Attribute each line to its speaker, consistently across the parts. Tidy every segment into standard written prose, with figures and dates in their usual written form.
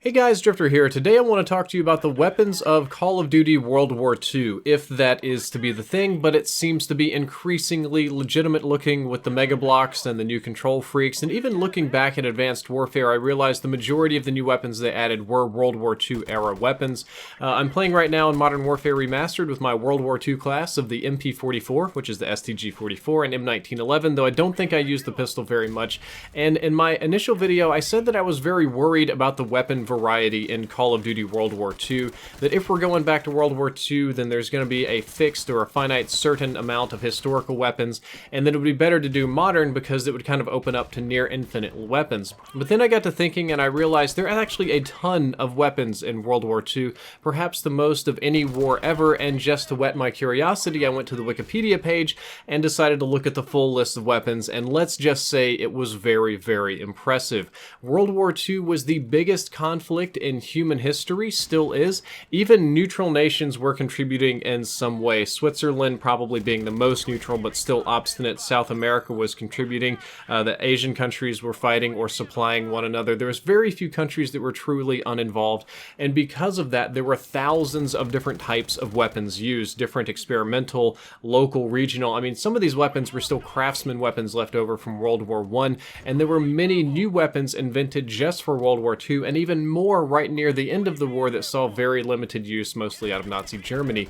Speaker 1: Hey guys, Drifter here. Today I want to talk to you about the weapons of Call of Duty World War II, if that is to be the thing, but it seems to be increasingly legitimate looking with the Mega Blocks and the new control freaks, and even looking back at Advanced Warfare, I realized the majority of the new weapons they added were World War II era weapons. I'm playing right now in Modern Warfare Remastered with my World War II class of the MP44, which is the STG-44, and M1911, though I don't think I used the pistol very much, and in my initial video I said that I was very worried about the weapon variety in Call of Duty World War II, that if we're going back to World War II, then there's going to be a fixed or a finite certain amount of historical weapons, and then it would be better to do modern because it would kind of open up to near infinite weapons. But then I got to thinking and I realized there are actually a ton of weapons in World War II, perhaps the most of any war ever, and just to whet my curiosity, I went to the Wikipedia page and decided to look at the full list of weapons, and let's just say it was very, very impressive. World War II was the biggest conflict in human history, still is. Even neutral nations were contributing in some way. Switzerland probably being the most neutral, but still obstinate. South America was contributing. The Asian countries were fighting or supplying one another. There was very few countries that were truly uninvolved, and because of that, there were thousands of different types of weapons used, different experimental, local, regional. I mean, some of these weapons were still craftsman weapons left over from World War I, and there were many new weapons invented just for World War II, and even more right near the end of the war that saw very limited use, mostly out of Nazi Germany.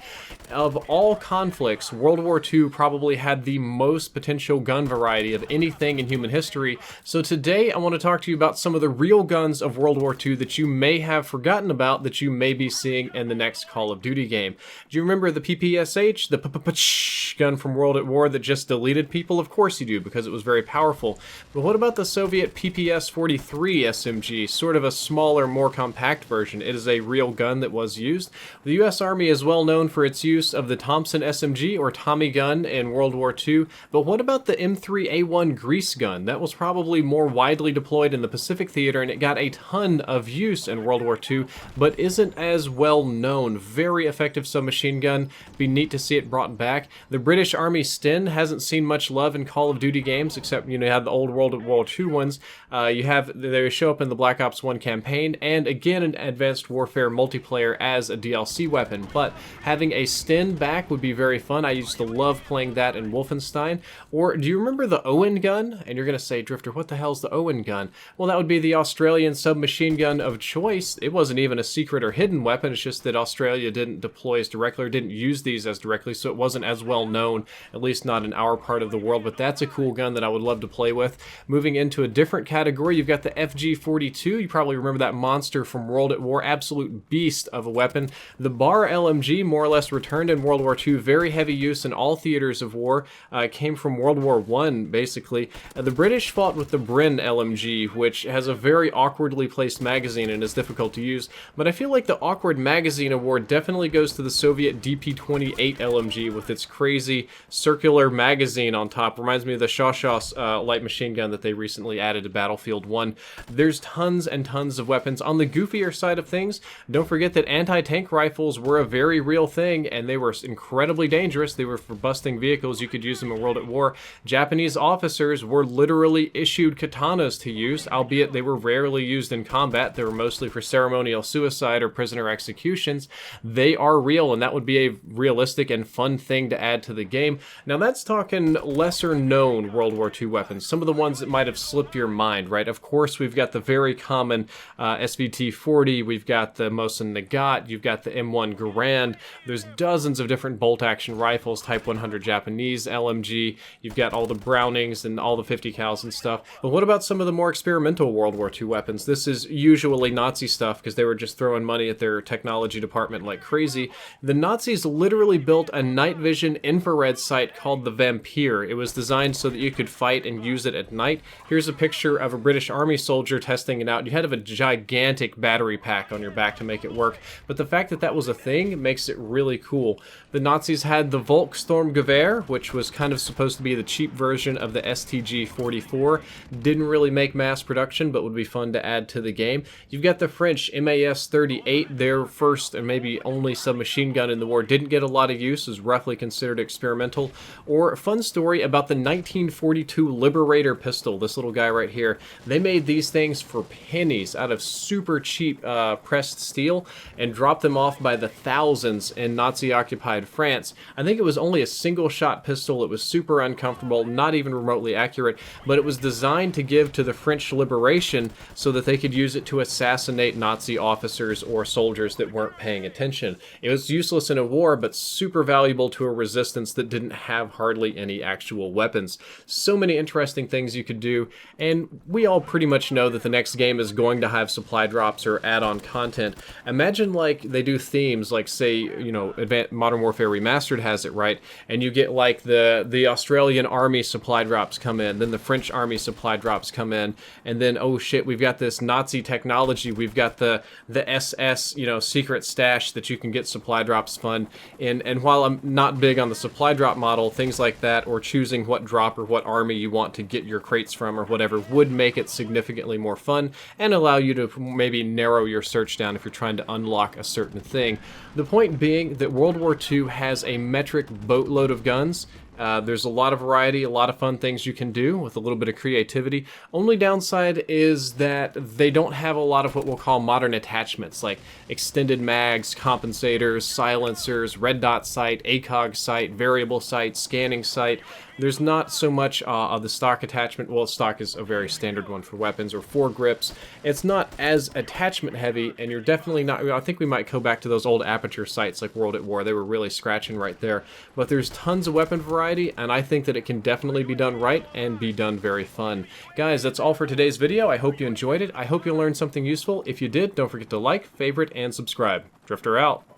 Speaker 1: Of all conflicts, World War II probably had the most potential gun variety of anything in human history, so today I want to talk to you about some of the real guns of World War II that you may have forgotten about, that you may be seeing in the next Call of Duty game. Do you remember the PPSH, the gun from World at War that just deleted people? Of course you do, because it was very powerful. But what about the Soviet PPS-43 SMG, sort of a smaller, more compact version? It is a real gun that was used. The US Army is well known for its use of the Thompson SMG, or Tommy gun, in World War II, but what about the M3a1 Grease Gun? That was probably more widely deployed in the Pacific Theater, and it got a ton of use in World War II, but isn't as well known. Very effective submachine gun. Be neat to see it brought back. The British Army Sten hasn't seen much love in Call of Duty games, except, you have the old World War II ones. They show up in the Black Ops 1 campaign, and again in Advanced Warfare multiplayer as a DLC weapon, but having a Sten back would be very fun. I used to love playing that in Wolfenstein. Or do you remember the Owen gun? And you're going to say, Drifter, what the hell's the Owen gun? Well, that would be the Australian submachine gun of choice. It wasn't even a secret or hidden weapon, it's just that Australia didn't deploy as directly, or didn't use these as directly, so it wasn't as well known, at least not in our part of the world, but that's a cool gun that I would love to play with. Moving into a different category, you've got the FG42. You probably remember that monster from World at War, absolute beast of a weapon. The Bar LMG more or less returned in World War II, very heavy use in all theaters of war, came from World War I, basically. The British fought with the Bren LMG, which has a very awkwardly placed magazine and is difficult to use, but I feel like the awkward magazine award definitely goes to the Soviet DP-28 LMG with its crazy circular magazine on top. Reminds me of the Shawshaw's light machine gun that they recently added to Battlefield 1. There's tons and tons of weapons. On the goofier side of things, don't forget that anti-tank rifles were a very real thing, and they were incredibly dangerous. They were for busting vehicles. You could use them in World at War. Japanese officers were literally issued katanas to use, albeit they were rarely used in combat. They were mostly for ceremonial suicide or prisoner executions. They are real, and that would be a realistic and fun thing to add to the game. Now that's talking lesser known World War II weapons, some of the ones that might have slipped your mind, right? Of course, we've got the very common SVT-40, we've got the Mosin Nagant, you've got the M1 Garand, there's dozens of different bolt-action rifles, Type 100 Japanese LMG, you've got all the Brownings and all the 50 cals and stuff. But what about some of the more experimental World War II weapons? This is usually Nazi stuff, because they were just throwing money at their technology department like crazy. The Nazis literally built a night vision infrared sight called the Vampire. It was designed so that you could fight and use it at night. Here's a picture of a British Army soldier testing it out. You had to have a gigantic battery pack on your back to make it work, but the fact that that was a thing makes it really cool. The Nazis had the Volk Gewehr, which was kind of supposed to be the cheap version of the STG-44. Didn't really make mass production, but would be fun to add to the game. You've got the French MAS-38, their first and maybe only submachine gun in the war. Didn't get a lot of use, is roughly considered experimental. Or a fun story about the 1942 Liberator Pistol, this little guy right here. They made these things for pennies out of super cheap pressed steel and drop them off by the thousands in Nazi-occupied France. I think it was only a single-shot pistol. It was super uncomfortable, not even remotely accurate, but it was designed to give to the French liberation so that they could use it to assassinate Nazi officers or soldiers that weren't paying attention. It was useless in a war, but super valuable to a resistance that didn't have hardly any actual weapons. So many interesting things you could do, and we all pretty much know that the next game is going to have supply drops or add-on content. Imagine like they do themes, like say, you know, Modern Warfare Remastered has it, right? And you get like the Australian Army supply drops come in, then the French Army supply drops come in, and then, oh shit, we've got this Nazi technology, we've got the SS, you know, secret stash that you can get supply drops fun. And while I'm not big on the supply drop model, things like that, or choosing what drop or what army you want to get your crates from or whatever, would make it significantly more fun and allow you to maybe narrow your search down if you're trying to unlock a certain thing. The point being that World War II has a metric boatload of guns. There's a lot of variety, a lot of fun things you can do with a little bit of creativity. Only downside is that they don't have a lot of what we'll call modern attachments, like extended mags, compensators, silencers, red dot sight, ACOG sight, variable sight, scanning sight. There's not so much of the stock attachment. Well, stock is a very standard one for weapons, or foregrips. It's not as attachment heavy, and you're definitely not... I think we might go back to those old aperture sights like World at War. They were really scratching right there. But there's tons of weapon variety, and I think that it can definitely be done right and be done very fun. Guys, that's all for today's video. I hope you enjoyed it. I hope you learned something useful. If you did, don't forget to like, favorite, and subscribe. Drifter out.